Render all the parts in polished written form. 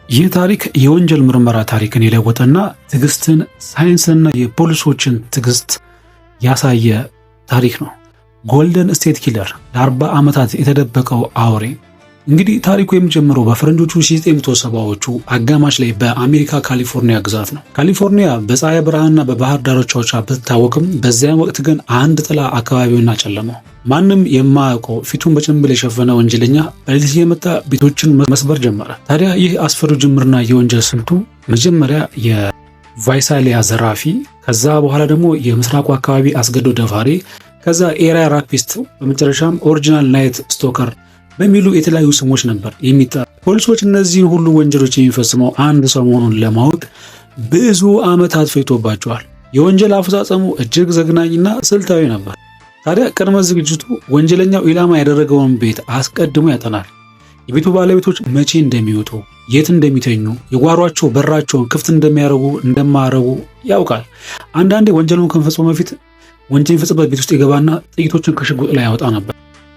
ይህ ታሪክ የወንጀል ምርመራ ታሪክን የለወጠና ትዕግስትን፣ ሳይንስና የፖሊሶችን ትዕግስት ያሳየ ታሪክ ነው። ጎልደን ስቴት ኪለር ለ40 ዓመታት የተደበቀው አውሬ። እንግዲህ ታሪኩ የሚጀምረው በፈረንጆቹ 1970ዎቹ አጋማሽ ላይ በአሜሪካ ካሊፎርኒያ ግዛት ነው። ካሊፎርኒያ በፀሐይ ብርሃንና በባህር ዳርቻዎች ብትታወቅም በዚያን ወቅት ግን አንድ ጥላ አካባቢውን አጨለመው። ማንም የማያውቀው ፊቱን በጭንብል የሸፈነ ወንጀለኛ በሌሊት የመጣ ቤቶችን መስበር ጀመረ። ታዲያ ይህ አስፈሪው ጅምርና የወንጀል ስልቱ መጀመሪያ የቫይሳሊያ ዘራፊ፣ ከዛ በኋላ ደግሞ የምስራቁ አካባቢ አስገዶ ደፋሪ፣ ከዛ ኤሪያ ራፒስት፣ በመጨረሻም ኦሪጂናል ናይት ስቶከር በሚሉ የተለያዩ ስሞች ነበር የሚጠራ። ፖሊሶች እነዚህን ሁሉ ወንጀሎች የሚፈጽመው አንድ ሰው መሆኑን ለማወቅ ብዙ ዓመታት ፈጅቶባቸዋል። የወንጀል አፈጻጸሙ እጅግ ዘግናኝና ስልታዊ ነበር። ታዲያ ቅድመ ዝግጅቱ ወንጀለኛው ኢላማ ያደረገውን ቤት አስቀድሞ ያጠናል። የቤቱ ባለቤቶች መቼ እንደሚወጡ፣ የት እንደሚተኙ፣ የጓሯቸው በራቸውን ክፍት እንደማያረጉ ያውቃል። አንዳንዴ ወንጀሉን ከመፈጸሙ በፊት ወንጀል የሚፈጽምበት ቤት ውስጥ የገባና ጥይቶችን ከሽጉጥ ላይ ያወጣ ነበር።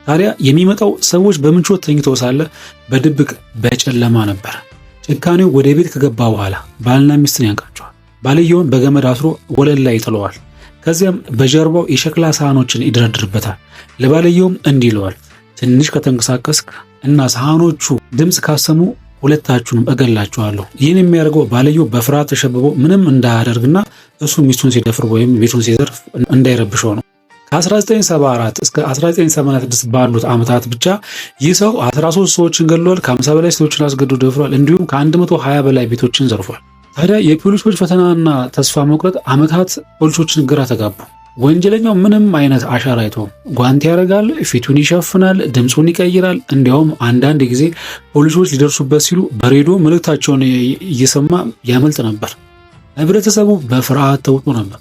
ታዲያ የሚመጣው ሰዎች በምቾት ተኝተው ሳለ በድብቅ በጨለማ ነበር። ጭካኔው ወደ ቤት ከገባ በኋላ ባልና ሚስትን ያንቃቸዋል። ባልየውን በገመድ አስሮ ወለል ላይ ይጥለዋል። ከዚያም በጀርባው የሸክላ ሳህኖችን ይደረድርበታል። ለባልየውም እንዲህ ይለዋል፣ ትንሽ ከተንቀሳቀስክ እና ሳህኖቹ ድምፅ ካሰሙ ሁለታችሁንም እገላችኋለሁ። ይህን የሚያደርገው ባልየው በፍርሃት ተሸብቦ ምንም እንዳያደርግና እሱ ሚስቱን ሲደፍር ወይም ቤቱን ሲዘርፍ እንዳይረብሸው ነው። ከ1974 እስከ 1986 ባሉት ዓመታት ብቻ ይህ ሰው 13 ሰዎችን ገድሏል፣ ከ50 በላይ ሴቶችን አስገድዶ ደፍሯል፣ እንዲሁም ከ120 በላይ ቤቶችን ዘርፏል። ታዲያ የፖሊሶች ፈተናና ተስፋ መቁረጥ ዓመታት ፖሊሶችን ግራ ተጋቡ። ወንጀለኛው ምንም አይነት አሻራ አይተውም። ጓንት ያደርጋል፣ ፊቱን ይሸፍናል፣ ድምፁን ይቀይራል። እንዲያውም አንዳንድ ጊዜ ፖሊሶች ሊደርሱበት ሲሉ በሬዲዮ መልእክታቸውን እየሰማ ያመልጥ ነበር። ህብረተሰቡ በፍርሃት ተውጦ ነበር።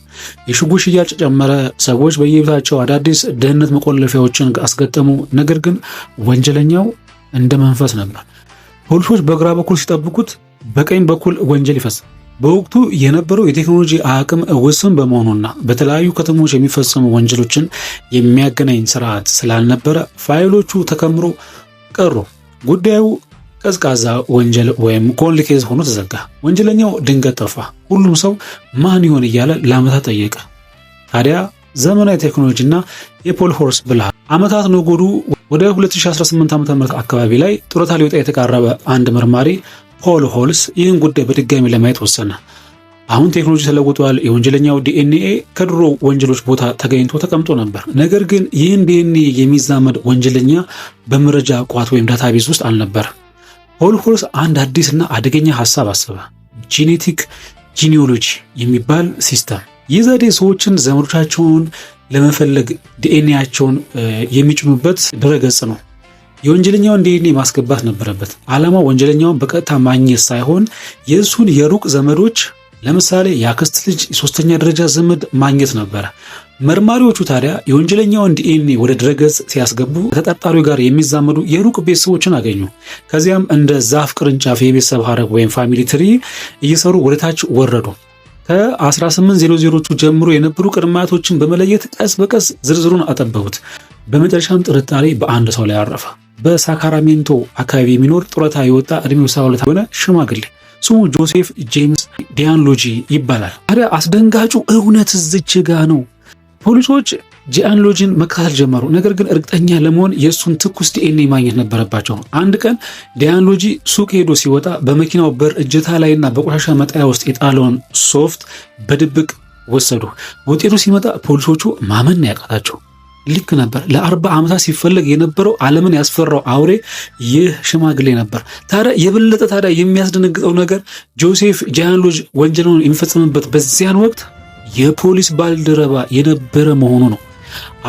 የሽጉጥ ሽያጭ ጨመረ። ሰዎች በየቤታቸው አዳዲስ ደህንነት መቆለፊያዎችን አስገጠሙ። ነገር ግን ወንጀለኛው እንደ መንፈስ ነበር። ፖሊሶች በግራ በኩል ሲጠብቁት፣ በቀኝ በኩል ወንጀል ይፈጽም። በወቅቱ የነበረው የቴክኖሎጂ አቅም ውስን በመሆኑና በተለያዩ ከተሞች የሚፈጸሙ ወንጀሎችን የሚያገናኝ ስርዓት ስላልነበረ ፋይሎቹ ተከምሮ ቀሩ። ጉዳዩ ቀዝቃዛ ወንጀል ወይም ኮልድ ኬዝ ሆኖ ተዘጋ። ወንጀለኛው ድንገት ጠፋ። ሁሉም ሰው ማን ይሆን እያለ ለዓመታት ጠየቀ። ታዲያ ዘመናዊ ቴክኖሎጂና የፖል ሆልስ ብልሃት ዓመታት ነጎዱ። ወደ 2018 ዓ.ም አካባቢ ላይ ጡረታ ሊወጣ የተቃረበ አንድ መርማሪ ፖል ሆልስ ይህን ጉዳይ በድጋሚ ለማየት ወሰነ። አሁን ቴክኖሎጂ ተለውጧል። የወንጀለኛው ዲኤንኤ ከድሮ ወንጀሎች ቦታ ተገኝቶ ተቀምጦ ነበር። ነገር ግን ይህን ዲኤንኤ የሚዛመድ ወንጀለኛ በመረጃ ቋት ወይም ዳታቤዝ ውስጥ አልነበረም። ፖል ሆልስ አንድ አዲስና አደገኛ ሐሳብ አሰበ። ጄኔቲክ ጂኒኦሎጂ የሚባል ሲስተም። ይህ ዘዴ ሰዎችን ዘመዶቻቸውን ለመፈለግ ዲኤንኤያቸውን የሚጭኑበት ድረገጽ ነው። የወንጀለኛውን ዲኤንኤ ማስገባት ነበረበት። ዓላማው ወንጀለኛውን በቀጥታ ማግኘት ሳይሆን የእሱን የሩቅ ዘመዶች፣ ለምሳሌ የአክስት ልጅ፣ የሶስተኛ ደረጃ ዘመድ ማግኘት ነበረ። መርማሪዎቹ ታዲያ የወንጀለኛውን ዲኤንኤ ወደ ድረገጽ ሲያስገቡ ከተጠርጣሪው ጋር የሚዛመዱ የሩቅ ቤተሰቦችን አገኙ። ከዚያም እንደ ዛፍ ቅርንጫፍ የቤተሰብ ሐረግ ወይም ፋሚሊ ትሪ እየሰሩ ወደታች ወረዱ። ከ1800ዎቹ ጀምሮ የነበሩ ቅድማያቶችን በመለየት ቀስ በቀስ ዝርዝሩን አጠበቡት። በመጨረሻም ጥርጣሬ በአንድ ሰው ላይ አረፈ። በሳካራሜንቶ አካባቢ የሚኖር ጡረታ የወጣ ዕድሜው 72 የሆነ ሽማግሌ ስሙ ጆሴፍ ጄምስ ዲያንሎጂ ይባላል። ታዲያ አስደንጋጩ እውነት እዚች ጋ ነው። ፖሊሶች ጂአንሎጂን መከታተል ጀመሩ። ነገር ግን እርግጠኛ ለመሆን የእሱን ትኩስ ዲኤንኤ ማግኘት ነበረባቸው። አንድ ቀን ዲያንሎጂ ሱቅ ሄዶ ሲወጣ በመኪናው በር እጀታ ላይና በቆሻሻ መጣያ ውስጥ የጣለውን ሶፍት በድብቅ ወሰዱ። ውጤቱ ሲመጣ ፖሊሶቹ ማመን ያቃታቸው። ልክ ነበር። ለ40 ዓመታት ሲፈለግ የነበረው ዓለምን ያስፈራው አውሬ ይህ ሽማግሌ ነበር። ታዲያ የበለጠ የሚያስደነግጠው ነገር ጆሴፍ ጂአንሎጂ ወንጀሉን የሚፈጽምበት በዚያን ወቅት የፖሊስ ባልደረባ የነበረ መሆኑ ነው።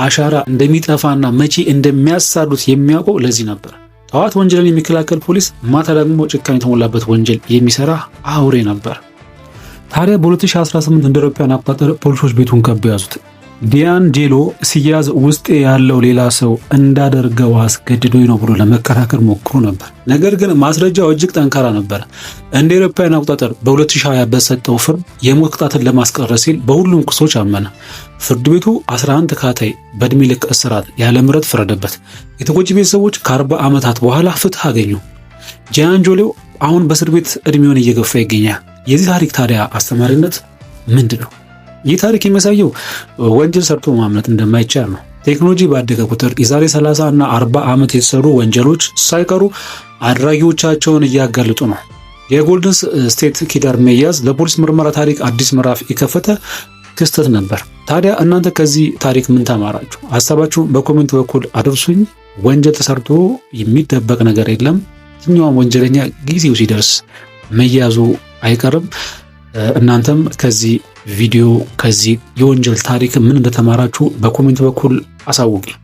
አሻራ እንደሚጠፋና መቼ እንደሚያሳዱት የሚያውቀው ለዚህ ነበር። ጠዋት ወንጀልን የሚከላከል ፖሊስ፣ ማታ ደግሞ ጭካኔ የተሞላበት ወንጀል የሚሰራ አውሬ ነበር። ታዲያ በ2018 እንደ አውሮፓውያን አቆጣጠር ፖሊሶች ቤቱን ከበው ያዙት። ዲያንጄሎ ሲያዝ ውስጥ ያለው ሌላ ሰው እንዳደርገው አስገድዶኝ ነው ብሎ ለመከራከር ሞክሮ ነበር። ነገር ግን ማስረጃው እጅግ ጠንካራ ነበር። እንደ አውሮፓውያን አቆጣጠር በ2020 በሰጠው ፍርድ የሞት ቅጣትን ለማስቀረት ሲል በሁሉም ክሶች አመነ። ፍርድ ቤቱ 11 ተከታታይ በዕድሜ ልክ እስራት ያለ ምህረት ፈረደበት። የተጎጂ ቤተሰቦች ከ40 ዓመታት በኋላ ፍትህ አገኙ። ጂአንጄሎ አሁን በእስር ቤት እድሜውን እየገፋ ይገኛል። የዚህ ታሪክ ታዲያ አስተማሪነት ምንድን ነው? ይህ ታሪክ የሚያሳየው ወንጀል ሰርቶ ማምለጥ እንደማይቻል ነው። ቴክኖሎጂ ባደገ ቁጥር የዛሬ 30 እና 40 ዓመት የተሰሩ ወንጀሎች ሳይቀሩ አድራጊዎቻቸውን እያጋለጡ ነው። የጎልደን ስቴት ኪለር መያዝ ለፖሊስ ምርመራ ታሪክ አዲስ ምዕራፍ የከፈተ ክስተት ነበር። ታዲያ እናንተ ከዚህ ታሪክ ምን ተማራችሁ? ሀሳባችሁን በኮሜንት በኩል አድርሱኝ። ወንጀል ተሰርቶ የሚደበቅ ነገር የለም። የትኛውም ወንጀለኛ ጊዜው ሲደርስ መያዙ አይቀርም። እናንተም ከዚህ ቪዲዮ ከዚህ የወንጀል ታሪክ ምን እንደተማራችሁ በኮሜንት በኩል አሳውቁኝ።